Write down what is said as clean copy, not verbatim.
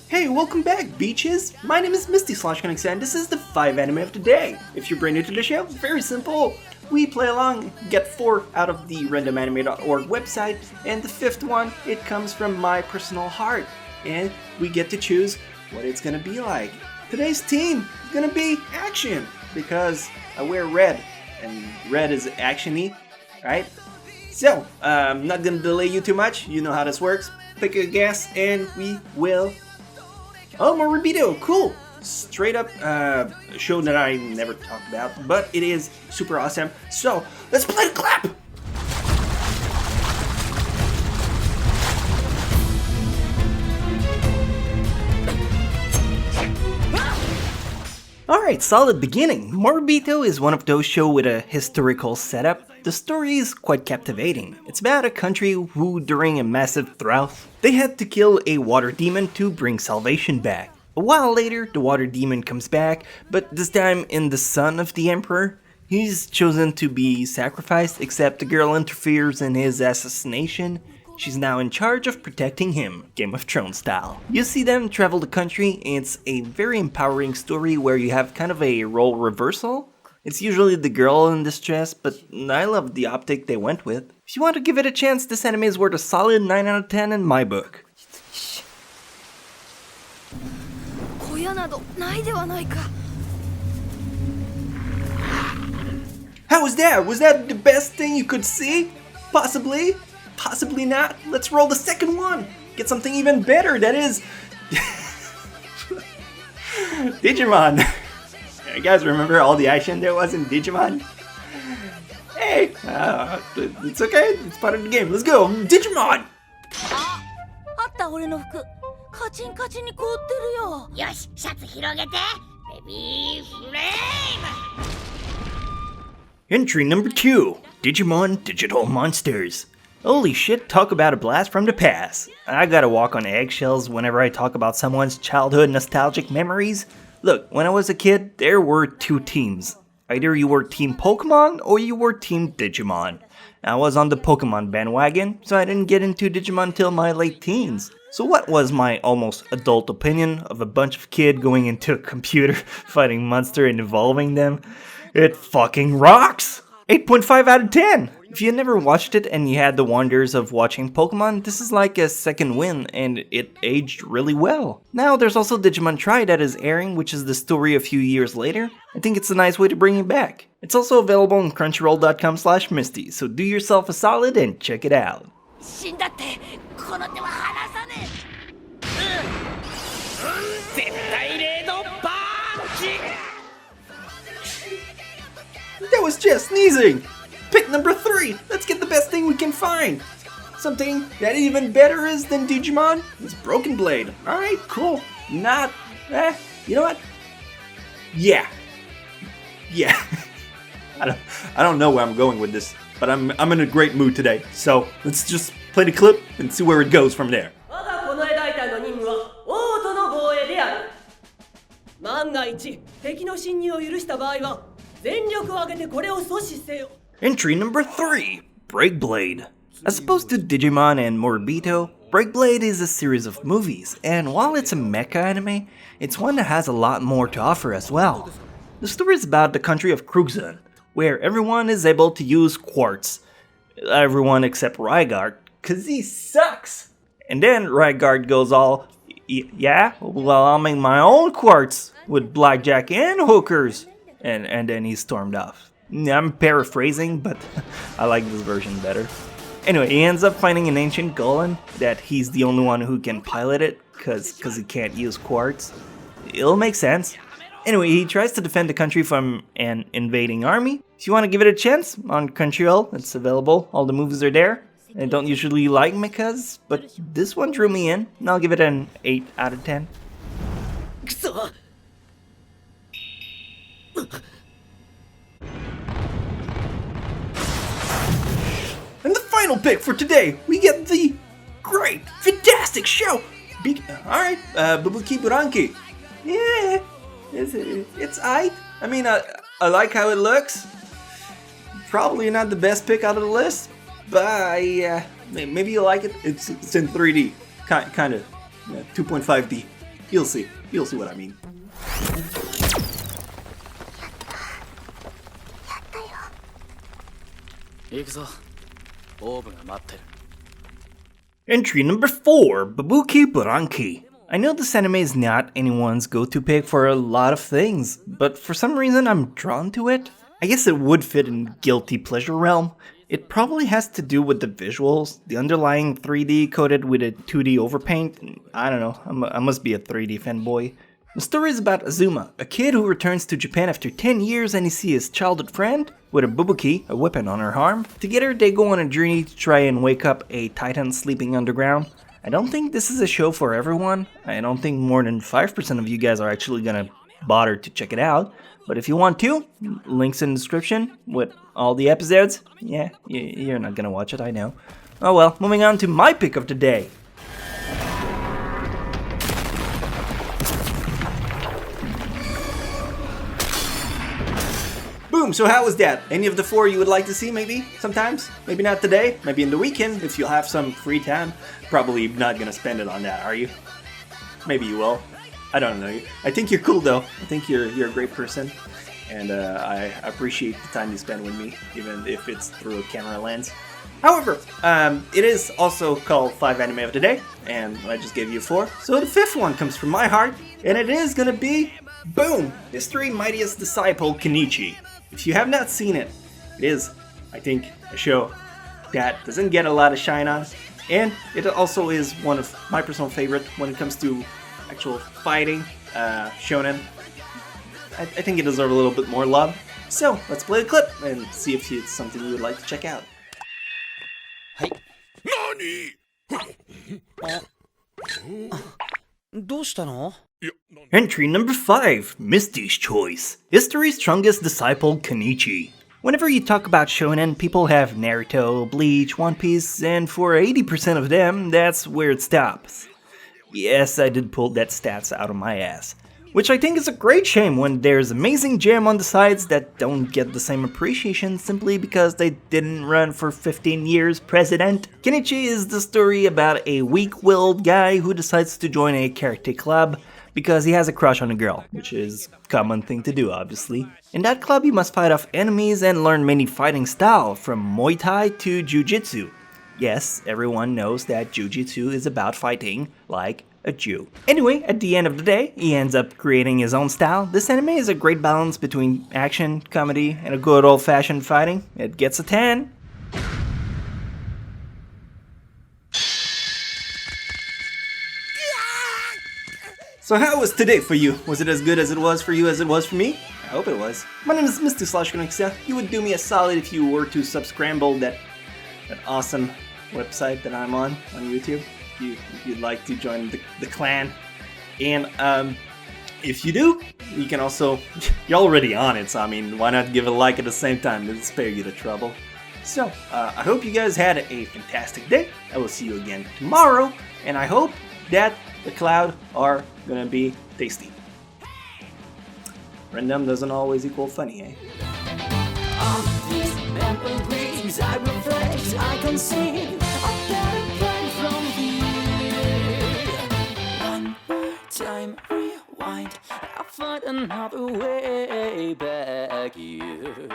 Hey, welcome back, beaches! My name is Misty Chronexia, and this is the 5 anime of the day. If you're brand new to the show, very simple. We play along, get 4 out of the randomanime.org website, and the 5th one, it comes from my personal heart. And we get to choose what it's gonna be like. Today's team is gonna be action, because I wear red, and red is action-y, right? So, I'm not gonna delay you too much, you know how this works. Pick a guess, and we will... Oh, Moribito, cool! Straight up a show that I never talked about, but it is super awesome. So, let's play the clap! Alright, solid beginning. Moribito is one of those shows with a historical setup. The story is quite captivating. It's about a country who, during a massive drought, they had to kill a water demon to bring salvation back. A while later, the water demon comes back, but this time in the son of the emperor. He's chosen to be sacrificed, except the girl interferes in his assassination. She's now in charge of protecting him, Game of Thrones style. You see them travel the country, and it's a very empowering story where you have kind of a role reversal. It's usually the girl in distress, but I love the optic they went with. If you want to give it a chance, this anime is worth a solid 9 out of 10 in my book. How was that? Was that the best thing you could see? Possibly. Possibly not. Let's roll the second one. Get something even better. That is... Digimon. You guys remember all the action there was in Digimon? Hey, it's okay. It's part of the game. Let's go. Digimon! Entry number 2. Digimon Digital Monsters. Holy shit, talk about a blast from the past. I gotta walk on eggshells whenever I talk about someone's childhood nostalgic memories. Look, when I was a kid, there were 2 teams. Either you were Team Pokemon or you were Team Digimon. I was on the Pokemon bandwagon, so I didn't get into Digimon till my late teens. So what was my almost adult opinion of a bunch of kids going into a computer, fighting monsters and evolving them? It fucking rocks! 8.5 out of 10! If you never watched it and you had the wonders of watching Pokemon, this is like a second win, and it aged really well. Now there's also Digimon Tri that is airing, which is the story a few years later. I think it's a nice way to bring it back. It's also available on crunchyroll.com/Misty, so do yourself a solid and check it out. That was just sneezing! Pick number 3! Let's get the best thing we can find! Something that even better is than Digimon is Broken Blade. Alright, cool. Not... you know what? Yeah. I don't know where I'm going with this, but I'm in a great mood today. So, let's just play the clip and see where it goes from there. Entry number 3, Break Blade. As opposed to Digimon and Moribito, Break Blade is a series of movies, and while it's a mecha anime, it's one that has a lot more to offer as well. The story is about the country of Krugzun, where everyone is able to use quartz. Everyone except Rygarde, cause he sucks! And then Rygarde goes all, yeah, well I'll make my own quartz with blackjack and hookers. And then he stormed off. I'm paraphrasing, but I like this version better. Anyway, he ends up finding an ancient golem that he's the only one who can pilot it, cause he can't use quartz. It'll make sense. Anyway, he tries to defend the country from an invading army. If you want to give it a chance, on Crunchyroll, it's available. All the movies are there. I don't usually like mechas, but this one drew me in, and I'll give it an 8 out of 10. And the final pick for today, we get the great, fantastic show. Alright, Bubuki Buranki. Yeah, it's aight. I mean, I like how it looks. Probably not the best pick out of the list, but maybe you like it. It's in 3D, kind of, 2.5D. You'll see. You'll see what I mean. Entry number 4, Babuki Buranki. I know this anime is not anyone's go-to pick for a lot of things, but for some reason I'm drawn to it. I guess it would fit in guilty pleasure realm. It probably has to do with the visuals, the underlying 3D coated with a 2D overpaint. I don't know, I must be a 3D fanboy. The story is about Azuma, a kid who returns to Japan after 10 years and he sees his childhood friend with a bubuki, a weapon on her arm. Together they go on a journey to try and wake up a titan sleeping underground. I don't think this is a show for everyone. I don't think more than 5% of you guys are actually gonna bother to check it out. But if you want to, links in the description with all the episodes. Yeah, you're not gonna watch it, I know. Oh well, moving on to my pick of the day. Boom, so how was that? Any of the 4 you would like to see maybe? Sometimes? Maybe not today? Maybe in the weekend if you'll have some free time? Probably not gonna spend it on that, are you? Maybe you will. I don't know. I think you're cool though. I think you're a great person. And I appreciate the time you spend with me, even if it's through a camera lens. However, it is also called 5 Anime of the Day, and I just gave you 4. So the 5th one comes from my heart, and it is gonna be, boom, History Mightiest Disciple Kenichi. If you have not seen it, it is, I think, a show that doesn't get a lot of shine on, and it also is one of my personal favorite when it comes to actual fighting, shonen. I think it deserves a little bit more love. So, let's play a clip and see if it's something you would like to check out. Entry number 5, Misty's Choice. History's Strongest Disciple Kenichi. Whenever you talk about shonen, people have Naruto, Bleach, One Piece, and for 80% of them, that's where it stops. Yes, I did pull that stats out of my ass. Which I think is a great shame when there's amazing gem on the sides that don't get the same appreciation simply because they didn't run for 15 years president. Kenichi is the story about a weak-willed guy who decides to join a karate club because he has a crush on a girl, which is a common thing to do obviously. In that club you must fight off enemies and learn many fighting styles from Muay Thai to Jiu-Jitsu. Yes, everyone knows that Jiu-Jitsu is about fighting like a Jew. Anyway, at the end of the day, he ends up creating his own style. This anime is a great balance between action, comedy, and a good old-fashioned fighting. It gets a 10. So how was today for you? Was it as good as it was for you as it was for me? I hope it was. My name is Misty /Chronexia. You would do me a solid if you were to subscramble that awesome website that I'm on YouTube. If you'd like to join the clan. And if you do, you can also, you're already on it, so I mean, why not give a like at the same time? It'll spare you the trouble. So, I hope you guys had a fantastic day. I will see you again tomorrow, and I hope that the cloud are gonna be tasty. Random doesn't always equal funny, eh? On these memories I reflect, I can see a better plan from here. One more time, rewind, I'll find another way back here.